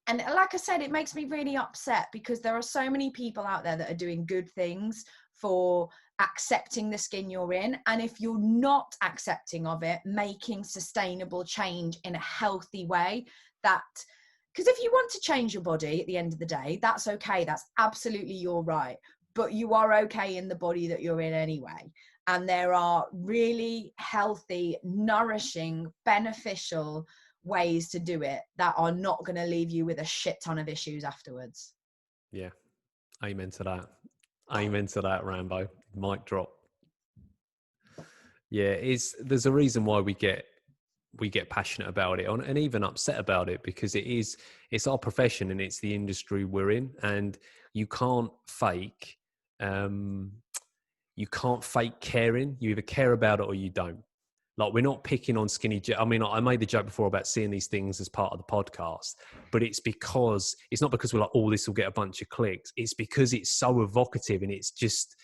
and like I said, it makes me really upset, because there are so many people out there that are doing good things for accepting the skin you're in. And if you're not accepting of it, making sustainable change in a healthy way. Because if you want to change your body at the end of the day, that's okay. That's absolutely your right. But you are okay in the body that you're in anyway. And there are really healthy, nourishing, beneficial ways to do it that are not going to leave you with a shit ton of issues afterwards. Yeah. Amen to that. Amen to that, Rambo. Mic drop. Yeah, there's a reason why we get passionate about it and even upset about it, because it's our profession and it's the industry we're in, and you can't fake caring. You either care about it or you don't. Like, we're not picking on skinny. I mean, I made the joke before about seeing these things as part of the podcast, but it's not because we're like, oh, this will get a bunch of clicks. It's because it's so evocative, and it's just,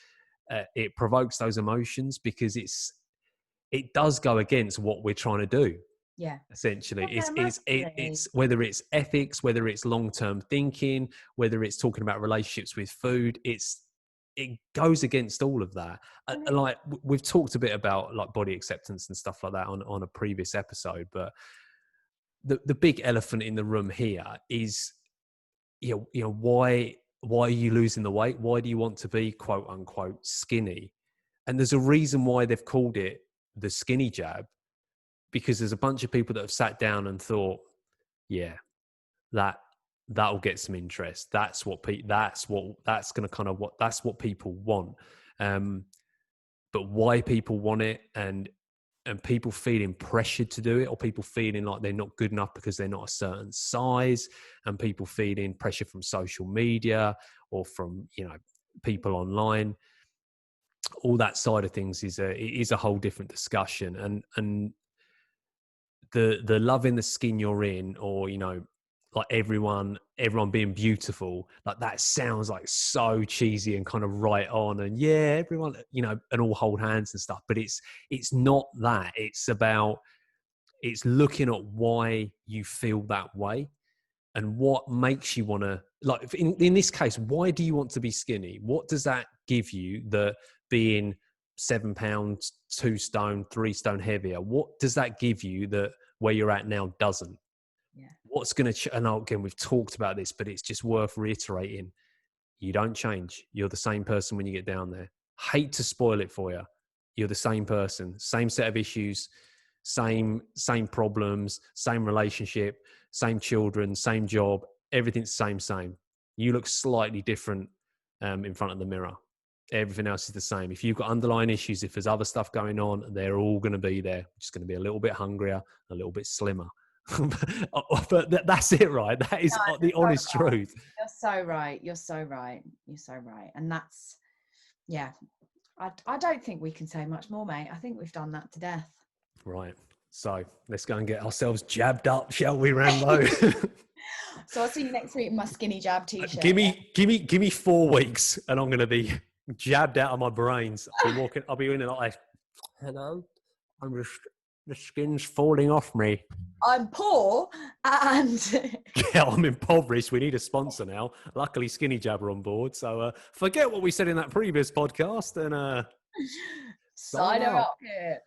it provokes those emotions, because it does go against what we're trying to do. Yeah. Essentially, Yeah, it's whether it's ethics, whether it's long-term thinking, whether it's talking about relationships with food, it goes against all of that. Like, we've talked a bit about like body acceptance and stuff like that on a previous episode, but the big elephant in the room here is, why are you losing the weight? Why do you want to be quote unquote skinny? And there's a reason why they've called it the skinny jab, because there's a bunch of people that have sat down and thought, yeah, that'll get some interest. That's what people want. But why people want it, and people feeling pressured to do it, or people feeling like they're not good enough because they're not a certain size, and people feeling pressure from social media or from, people online. All that side of things is a whole different discussion. And the loving the skin you're in, or like everyone being beautiful, like that sounds like so cheesy and kind of right on, and yeah, everyone, and all hold hands and stuff, but it's not that. It's looking at why you feel that way and what makes you want to, like, in this case, why do you want to be skinny? What does that give you, that being 7 pounds, 2 stone, 3 stone heavier, what does that give you that where you're at now doesn't? Yeah. What's going to, and again, we've talked about this, but it's just worth reiterating. You don't change. You're the same person when you get down there. Hate to spoil it for you. You're the same person, same set of issues, same problems, same relationship, same children, same job, everything's same. You look slightly different in front of the mirror. Everything else is the same. If you've got underlying issues, if there's other stuff going on, they're all going to be there. Just going to be a little bit hungrier, a little bit slimmer. But that's it, right? That is the honest truth. You're so right. And that's, yeah, I don't think we can say much more, mate. I think we've done that to death. Right. So let's go and get ourselves jabbed up, shall we, Rambo? So I'll see you next week in my skinny jab t-shirt. Give me 4 weeks and I'm going to be jabbed out of my brains. I'll be in it like, hello, the skin's falling off me. I'm poor and yeah, I'm impoverished. We need a sponsor now. Luckily, Skinny Jab are on board. So forget what we said in that previous podcast and sign her up here.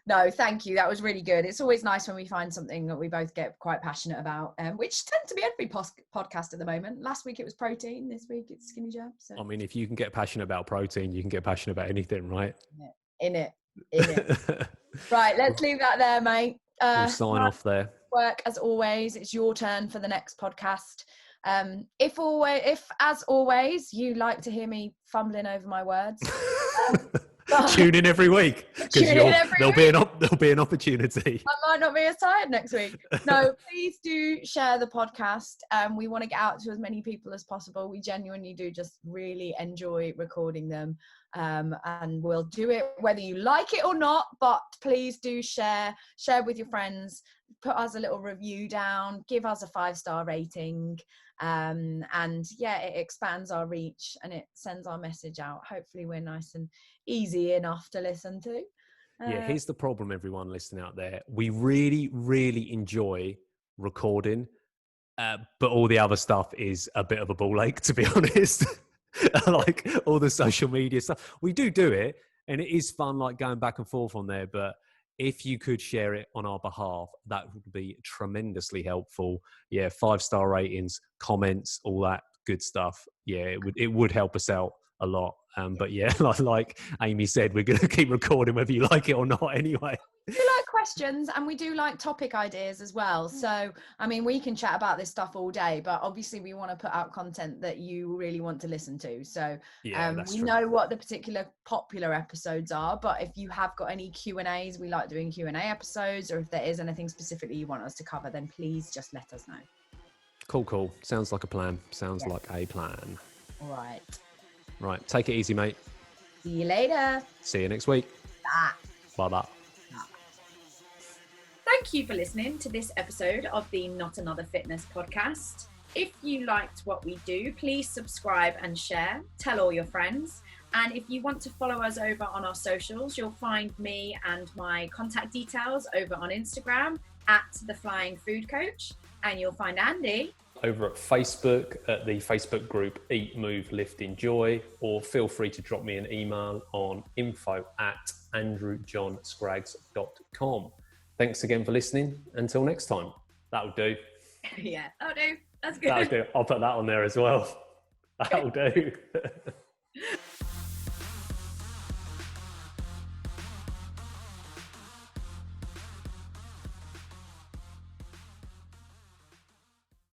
No, thank you. That was really good. It's always nice when we find something that we both get quite passionate about, which tends to be every podcast at the moment. Last week it was protein. This week it's Skinny Jab. So. I mean, if you can get passionate about protein, you can get passionate about anything, right? In it. Right, let's leave that there, mate. We'll sign off there. Work as always. It's your turn for the next podcast. If as always you like to hear me fumbling over my words, tune in every week, because there'll be an opportunity. I might not be as tired next week. No, please do share the podcast. We want to get out to as many people as possible. We genuinely do just really enjoy recording them, and we'll do it whether you like it or not. But please do share with your friends. Put us a little review down. Give us a 5-star rating. And yeah, it expands our reach and it sends our message out. Hopefully we're nice and easy enough to listen to. Yeah, here's the problem, everyone listening out there. We really, really enjoy recording, but all the other stuff is a bit of a ball ache, to be honest. like all the social media stuff. We do it, and it is fun, like going back and forth on there. But if you could share it on our behalf, that would be tremendously helpful. Yeah, 5-star ratings, comments, all that good stuff. Yeah, it would help us out a lot. But yeah, like Amy said, we're going to keep recording whether you like it or not anyway. We do like questions, and we do like topic ideas as well. So, I mean, we can chat about this stuff all day, but obviously we want to put out content that you really want to listen to. So Yeah, that's we true. know what the particular popular episodes are, but if you have got any Q&As, we like doing Q&A episodes, or if there is anything specifically you want us to cover, then please just let us know. Cool. Sounds like a plan. Like a plan. All right. Right. Take it easy, mate. See you later. See you next week. Bye. Thank you for listening to this episode of the Not Another Fitness podcast. If you liked what we do, please subscribe and share. Tell all your friends. And if you want to follow us over on our socials, you'll find me and my contact details over on Instagram at The Flying Food Coach. And you'll find Andy over at Facebook at the Facebook group Eat, Move, Lift, Enjoy, or feel free to drop me an email on info@andrewjohnscraggs.com. Thanks again for listening. Until next time. That'll do. Yeah, that'll do. That's good. That'll do. I'll put that on there as well. That'll do.